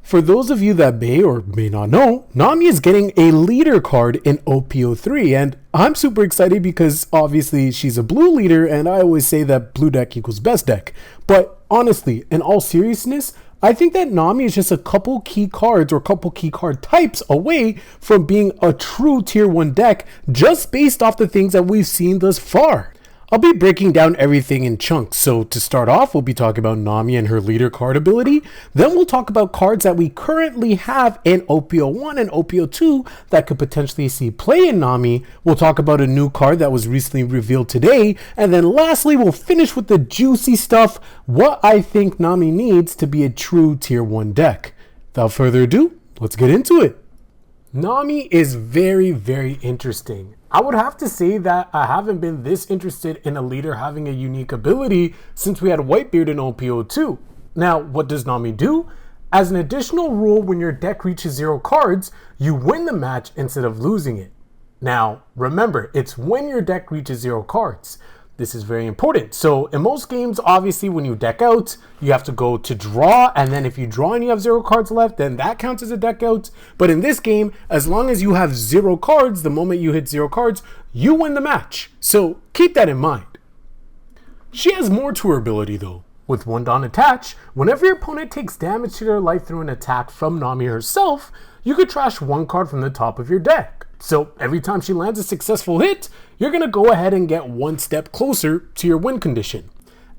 For those of you that may or may not know, Nami is getting a leader card in OPO3, and I'm super excited because obviously she's a blue leader, and I always say that blue deck equals best deck. But honestly, in all seriousness, I think that Nami is just a couple key cards or couple key card types away from being a true tier 1 deck just based off the things that we've seen thus far. I'll be breaking down everything in chunks, so to start off, we'll be talking about Nami and her leader card ability. Then we'll talk about cards that we currently have in OPO1 and OPO2 that could potentially see play in Nami. We'll talk about a new card that was recently revealed today. And then lastly, we'll finish with the juicy stuff, what I think Nami needs to be a true tier 1 deck. Without further ado, let's get into it. Nami is very, very interesting. I would have to say that I haven't been this interested in a leader having a unique ability since we had Whitebeard in OPO2. Now, what does Nami do? As an additional rule, when your deck reaches 0 cards, you win the match instead of losing it. Now, remember, it's when your deck reaches 0 cards. This is very important. So in most games, obviously, when you deck out, you have to go to draw. And then if you draw and you have 0 cards left, then that counts as a deck out. But in this game, as long as you have 0 cards, the moment you hit 0 cards, you win the match. So keep that in mind. She has more to her ability though. With 1 Dawn attached, whenever your opponent takes damage to their life through an attack from Nami herself, you could trash 1 card from the top of your deck. So every time she lands a successful hit, you're going to go ahead and get 1 step closer to your win condition.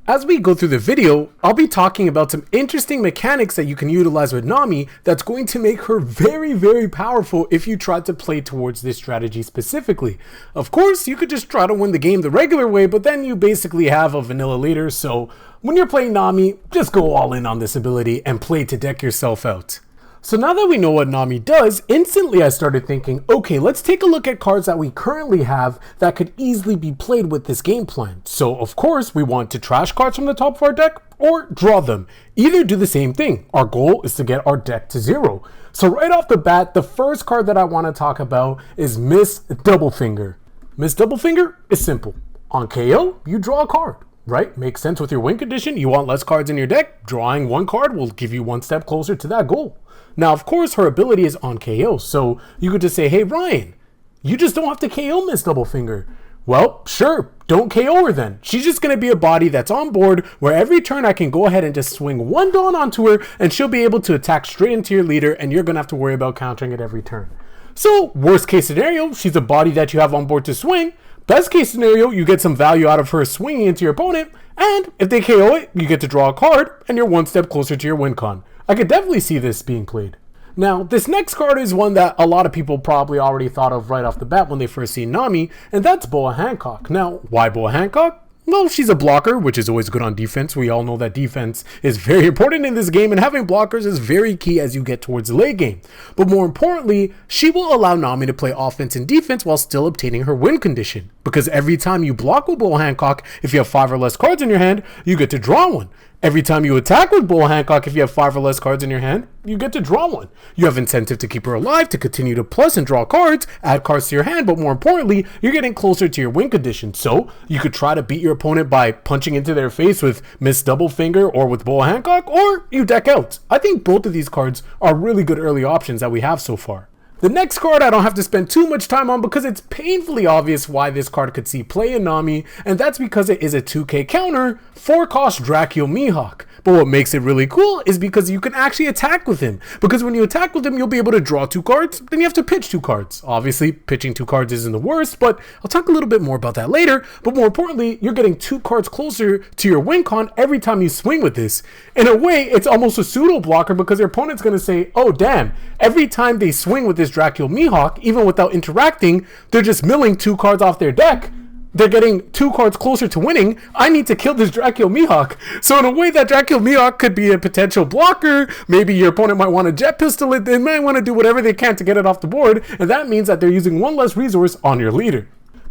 As we go through the video, I'll be talking about some interesting mechanics that you can utilize with Nami that's going to make her very, very powerful if you try to play towards this strategy specifically. Of course, you could just try to win the game the regular way, but then you basically have a vanilla leader, so when you're playing Nami, just go all in on this ability and play to deck yourself out. So now that we know what Nami does, instantly I started thinking, okay, let's take a look at cards that we currently have that could easily be played with this game plan. So of course, we want to trash cards from the top of our deck or draw them. Either do the same thing. Our goal is to get our deck to 0. So right off the bat, the first card that I want to talk about is Miss Doublefinger. Miss Doublefinger is simple. On KO, you draw a card. Right? Makes sense with your win condition. You want less cards in your deck. Drawing 1 card will give you 1 step closer to that goal. Now, of course, her ability is on KO, so you could just say, hey, Ryan, you just don't have to KO Miss Doublefinger. Well, sure, don't KO her then. She's just going to be a body that's on board where every turn I can go ahead and just swing 1 Dawn onto her and she'll be able to attack straight into your leader and you're going to have to worry about countering it every turn. So, worst case scenario, she's a body that you have on board to swing. Best case scenario, you get some value out of her swinging into your opponent, and if they KO it, you get to draw a card, and you're 1 step closer to your win con. I could definitely see this being played. Now, this next card is one that a lot of people probably already thought of right off the bat when they first see Nami, and that's Boa Hancock. Now, why Boa Hancock? Well, she's a blocker, which is always good on defense. We all know that defense is very important in this game, and having blockers is very key as you get towards the late game. But more importantly, she will allow Nami to play offense and defense while still obtaining her win condition. Because every time you block with Boa Hancock, if you have 5 or less cards in your hand, you get to draw 1. Every time you attack with Boa Hancock, if you have 5 or less cards in your hand, you get to draw 1. You have incentive to keep her alive, to continue to plus and draw cards, add cards to your hand, but more importantly, you're getting closer to your win condition. So you could try to beat your opponent by punching into their face with Miss Doublefinger or with Boa Hancock, or you deck out. I think both of these cards are really good early options that we have so far. The next card I don't have to spend too much time on because it's painfully obvious why this card could see play in Nami, and that's because it is a 2k counter, 4-cost Dracula Mihawk. But what makes it really cool is because you can actually attack with him. Because when you attack with him, you'll be able to draw 2 cards, then you have to pitch 2 cards. Obviously, pitching 2 cards isn't the worst, but I'll talk a little bit more about that later. But more importantly, you're getting 2 cards closer to your win con every time you swing with this. In a way, it's almost a pseudo blocker because your opponent's going to say, oh damn, every time they swing with this Dracula Mihawk, even without interacting, they're just milling 2 cards off their deck. They're getting 2 cards closer to winning. I need to kill this Dracula Mihawk. So in a way, that Dracula Mihawk could be a potential blocker. Maybe your opponent might want to jet pistol it. They might want to do whatever they can to get it off the board. And that means that they're using 1 less resource on your leader.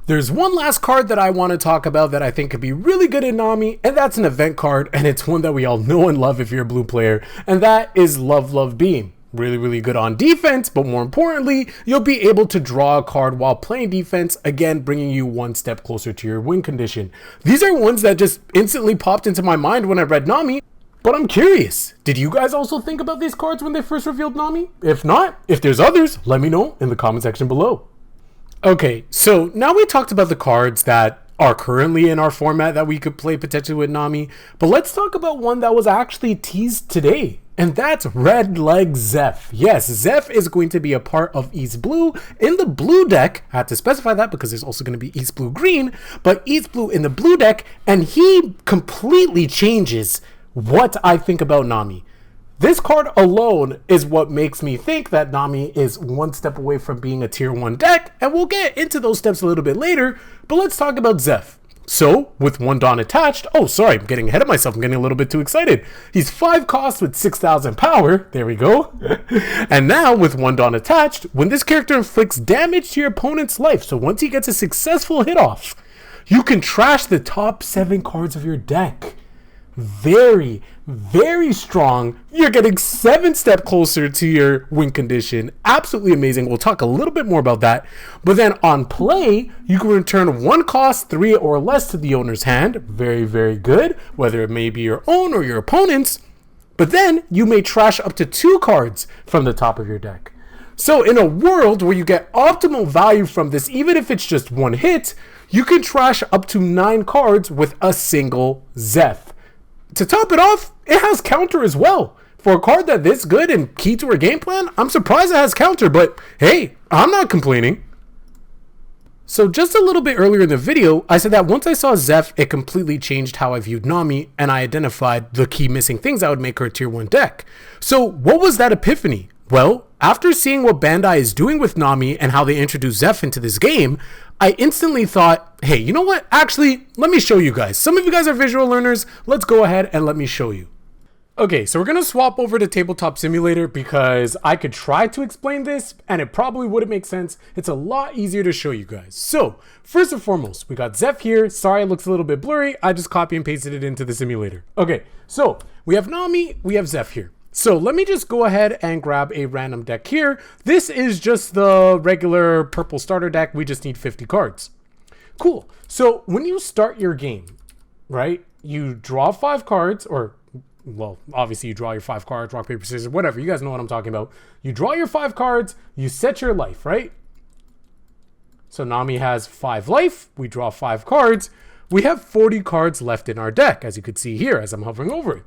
There's one last card that I want to talk about that I think could be really good in Nami, and that's an event card, and it's one that we all know and love if you're a blue player, and that is Love Love Beam. really, really good on defense, but more importantly, you'll be able to draw a card while playing defense, again, bringing you one step closer to your win condition. These are ones that just instantly popped into my mind when I read Nami, but I'm curious, did you guys also think about these cards when they first revealed Nami? If not, if there's others, let me know in the comment section below. Okay, so now we talked about the cards that are currently in our format that we could play potentially with Nami, but let's talk about one that was actually teased today, and that's Red Leg Zeff. Yes, Zeff is going to be a part of East Blue in the blue deck. I had to specify that because there's also going to be East Blue Green, but East Blue in the blue deck, and he completely changes what I think about Nami. This card alone is what makes me think that Nami is one step away from being a tier 1 deck, and we'll get into those steps a little bit later, but let's talk about Zeff. So, with 1 Dawn attached, oh sorry, I'm getting ahead of myself, I'm getting a little bit too excited. He's 5 cost with 6,000 power, there we go. And now, with 1 Dawn attached, when this character inflicts damage to your opponent's life, so once he gets a successful hit off, you can trash the top 7 cards of your deck. Very, very strong. You're getting 7 steps closer to your win condition. Absolutely amazing. We'll talk a little bit more about that. But then on play, you can return 1 cost, 3 or less to the owner's hand. Very, very good. Whether it may be your own or your opponent's. But then you may trash up to 2 cards from the top of your deck. So in a world where you get optimal value from this, even if it's just 1 hit, you can trash up to 9 cards with a single Zeff. To top it off, it has counter as well. For a card that this good and key to her game plan, I'm surprised it has counter, but hey, I'm not complaining. So just a little bit earlier in the video, I said that once I saw Zeff, it completely changed how I viewed Nami, and I identified the key missing things that would make her a tier 1 deck. So what was that epiphany? Well, after seeing what Bandai is doing with Nami and how they introduced Zeff into this game, I instantly thought, hey, you know what? Actually, let me show you guys. Some of you guys are visual learners. Let's go ahead and let me show you. Okay, so we're going to swap over to Tabletop Simulator because I could try to explain this and it probably wouldn't make sense. It's a lot easier to show you guys. So, first and foremost, we got Zeff here. Sorry, it looks a little bit blurry. I just copy and pasted it into the simulator. Okay, so we have Nami, we have Zeff here. So let me just go ahead and grab a random deck here. This is just the regular purple starter deck. We just need 50 cards. Cool. So when you start your game, right, you draw 5 cards, or, well, obviously you draw your 5 cards, rock, paper, scissors, whatever. You guys know what I'm talking about. You draw your 5 cards, you set your life, right? So Nami has 5 life. We draw 5 cards. We have 40 cards left in our deck, as you can see here as I'm hovering over it.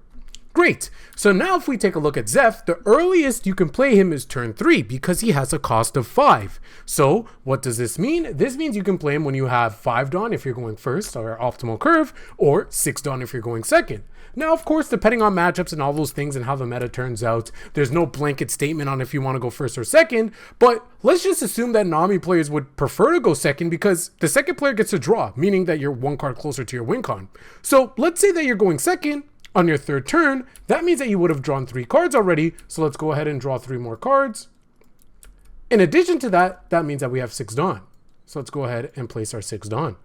Great. So now if we take a look at Zeff, the earliest you can play him is turn 3 because he has a cost of 5. So what does this mean? This means you can play him when you have 5 Dawn if you're going first, or optimal curve, or 6 Dawn if you're going second. Now, of course, depending on matchups and all those things and how the meta turns out, there's no blanket statement on if you want to go first or second, but let's just assume that Nami players would prefer to go second because the second player gets to draw, meaning that you're 1 card closer to your win con. So let's say that you're going second. On your 3rd turn, that means that you would have drawn 3 cards already. So let's go ahead and draw 3 more cards. In addition to that, that means that we have 6 Dawn. So let's go ahead and place our 6 Dawn.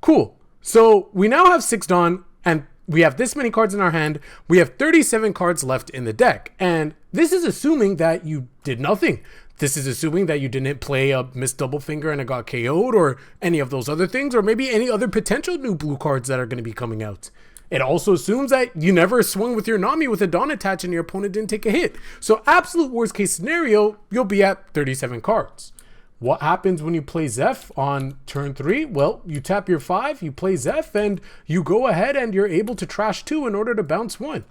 Cool. So we now have 6 Dawn and we have this many cards in our hand. We have 37 cards left in the deck. And this is assuming that you did nothing. This is assuming that you didn't play a missed double finger and it got KO'd or any of those other things, or maybe any other potential new blue cards that are going to be coming out. It also assumes that you never swung with your Nami with a Dawn attached and your opponent didn't take a hit. So absolute worst case scenario, you'll be at 37 cards. What happens when you play Zeff on turn 3? Well, you tap your 5, you play Zeff, and you go ahead and you're able to trash 2 in order to bounce 1.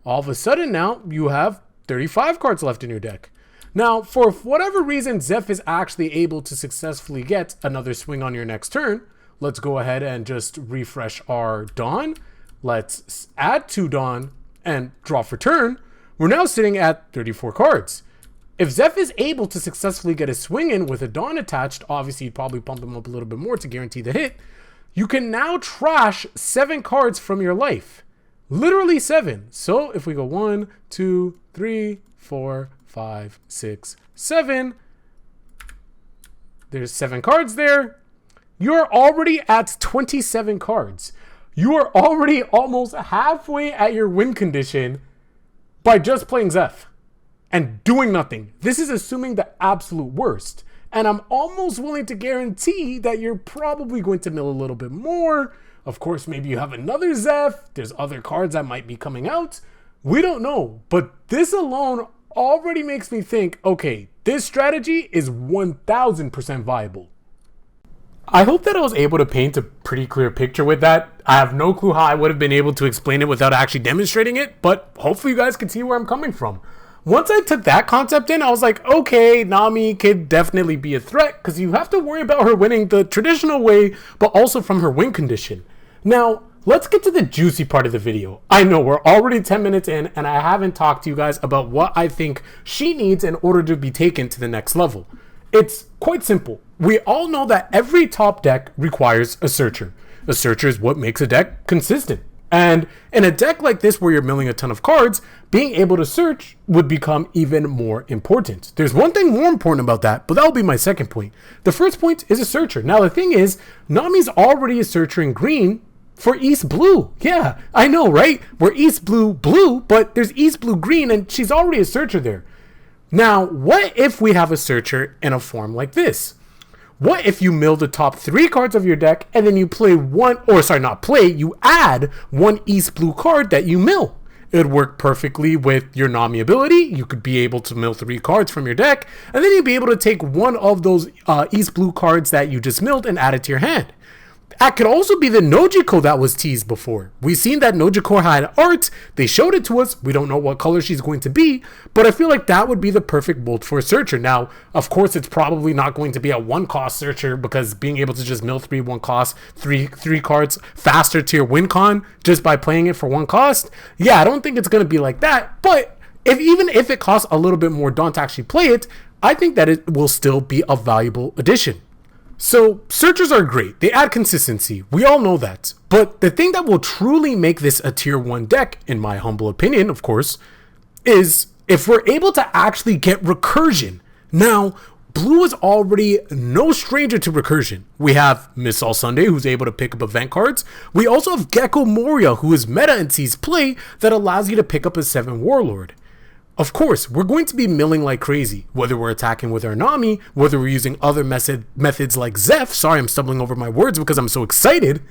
All of a sudden now, you have 35 cards left in your deck. Now, for whatever reason, Zeff is actually able to successfully get another swing on your next turn. Let's go ahead and just refresh our Dawn. Let's add 2 Dawn and draw for turn. We're now sitting at 34 cards. If Zeff is able to successfully get a swing in with a Dawn attached, obviously you'd probably pump him up a little bit more to guarantee the hit. You can now trash 7 cards from your life. Literally 7. So if we go 1, 2, 3, 4, 5, 6, 7. There's 7 cards there. You're already at 27 cards. You are already almost halfway at your win condition by just playing Zeff. and doing nothing. This is assuming the absolute worst. And I'm almost willing to guarantee that you're probably going to mill a little bit more. Of course, maybe you have another Zeff. There's other cards that might be coming out. We don't know. But this alone already makes me think, okay, this strategy is 1000% viable. I hope that I was able to paint a pretty clear picture with that. I have no clue how I would have been able to explain it without actually demonstrating it, but hopefully you guys can see where I'm coming from. Once I took that concept in, I was like, okay, Nami could definitely be a threat because you have to worry about her winning the traditional way, but also from her win condition. Now, let's get to the juicy part of the video. I know we're already 10 minutes in and I haven't talked to you guys about what I think she needs in order to be taken to the next level. It's quite simple. We all know that every top deck requires a searcher. A searcher is what makes a deck consistent. And in a deck like this where you're milling a ton of cards, being able to search would become even more important. There's one thing more important about that, but that'll be my second point. The first point is a searcher. Now the thing is, Nami's already a searcher in green for East Blue. Yeah, I know, right? We're East Blue blue, but there's East Blue green and she's already a searcher there. Now, what if we have a searcher in a form like this? What if you mill the top 3 cards of your deck and then you play you add one East Blue card that you mill? It would work perfectly with your Nami ability. You could be able to mill 3 cards from your deck, and then you'd be able to take one of those East Blue cards that you just milled and add it to your hand. That could also be the Nojiko that was teased before. We've seen that Nojiko had art. They showed it to us. We don't know what color she's going to be, but I feel like that would be the perfect mold for a searcher. Now, of course, it's probably not going to be a 1-cost searcher because being able to just mill 3 1-cost, three cards faster to your win con just by playing it for 1 cost. Yeah, I don't think it's going to be like that, but even if it costs a little bit more to actually play it, I think that it will still be a valuable addition. So, searchers are great. They add consistency. We all know that. But the thing that will truly make this a tier 1 deck, in my humble opinion, of course, is if we're able to actually get recursion. Now, Blue is already no stranger to recursion. We have Miss All Sunday, who's able to pick up event cards. We also have Gecko Moria, who is meta and sees play that allows you to pick up a 7 Warlord. Of course, we're going to be milling like crazy, whether we're attacking with our Nami, whether we're using other methods like Zeff. Sorry, I'm stumbling over my words because I'm so excited.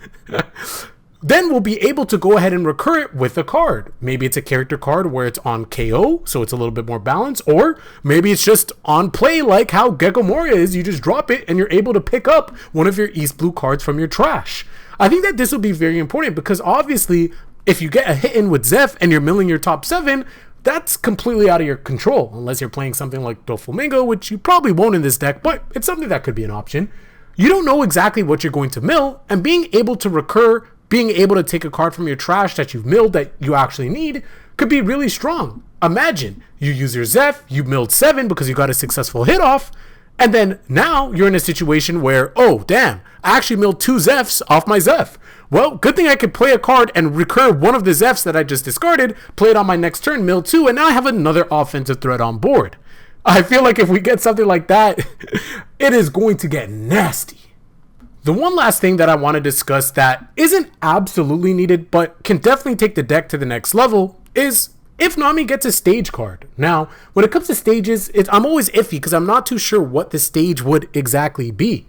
Then we'll be able to go ahead and recur it with a card. Maybe it's a character card where it's on KO, so it's a little bit more balanced, or maybe it's just on play like how Gecko Moria is. You just drop it and you're able to pick up one of your East Blue cards from your trash. I think that this will be very important because obviously, if you get a hit in with Zeff and you're milling your top 7, that's completely out of your control, unless you're playing something like Doflamingo, which you probably won't in this deck, but it's something that could be an option. You don't know exactly what you're going to mill, and being able to recur, being able to take a card from your trash that you've milled that you actually need, could be really strong. Imagine, you use your Zeff, you milled 7 because you got a successful hit off, and then now you're in a situation where, oh damn, I actually milled 2 Zeffs off my Zeff. Well, good thing I could play a card and recur one of the Zeffs that I just discarded, play it on my next turn, mill 2, and now I have another offensive threat on board. I feel like if we get something like that, it is going to get nasty. The one last thing that I want to discuss that isn't absolutely needed, but can definitely take the deck to the next level is if Nami gets a stage card. Now, when it comes to stages, I'm always iffy because I'm not too sure what the stage would exactly be.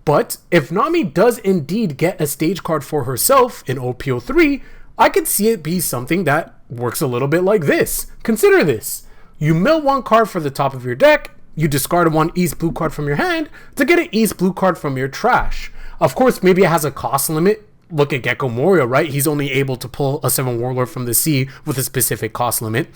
But if Nami does indeed get a stage card for herself in OPO3, I could see it be something that works a little bit like this. Consider this. You mill 1 card for the top of your deck, you discard 1 East Blue card from your hand to get an East Blue card from your trash. Of course, maybe it has a cost limit. Look at Gecko Moria, right? He's only able to pull a 7 Warlord from the sea with a specific cost limit.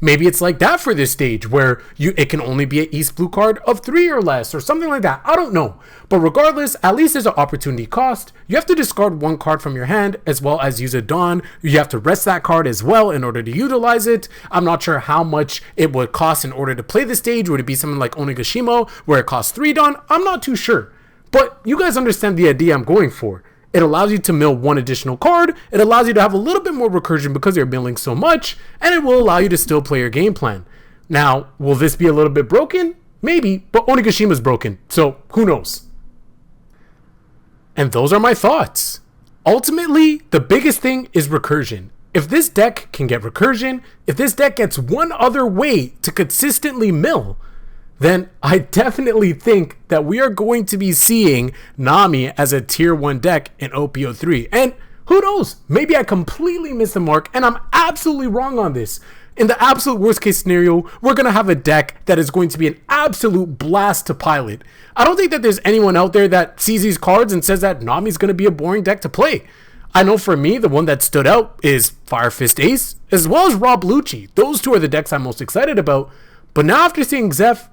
Maybe it's like that for this stage where it can only be an East Blue card of 3 or less or something like that. I don't know. But regardless, at least there's an opportunity cost. You have to discard 1 card from your hand as well as use a Dawn. You have to rest that card as well in order to utilize it. I'm not sure how much it would cost in order to play the stage. Would it be something like Onigashima where it costs 3 Dawn? I'm not too sure. But you guys understand the idea I'm going for. It allows you to mill 1 additional card, it allows you to have a little bit more recursion because you're milling so much, and it will allow you to still play your game plan. Now, will this be a little bit broken? Maybe, but Onigashima's broken, so who knows? And those are my thoughts. Ultimately, the biggest thing is recursion. if this deck can get recursion, if this deck gets one other way to consistently mill, then I definitely think that we are going to be seeing Nami as a tier 1 deck in OPO3. And who knows, maybe I completely missed the mark and I'm absolutely wrong on this. In the absolute worst case scenario, we're going to have a deck that is going to be an absolute blast to pilot. I don't think that there's anyone out there that sees these cards and says that Nami's going to be a boring deck to play. I know for me, the one that stood out is Fire Fist Ace, as well as Rob Lucci. Those two are the decks I'm most excited about. But now after seeing Zeff,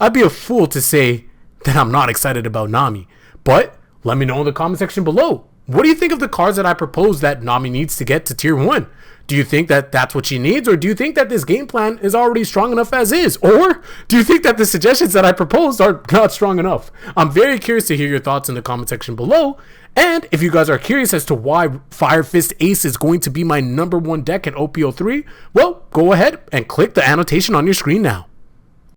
I'd be a fool to say that I'm not excited about Nami. But let me know in the comment section below. What do you think of the cards that I proposed that Nami needs to get to tier 1? Do you think that that's what she needs? Or do you think that this game plan is already strong enough as is? Or do you think that the suggestions that I proposed are not strong enough? I'm very curious to hear your thoughts in the comment section below. And if you guys are curious as to why Fire Fist Ace is going to be my #1 deck in OPO3, well, go ahead and click the annotation on your screen now.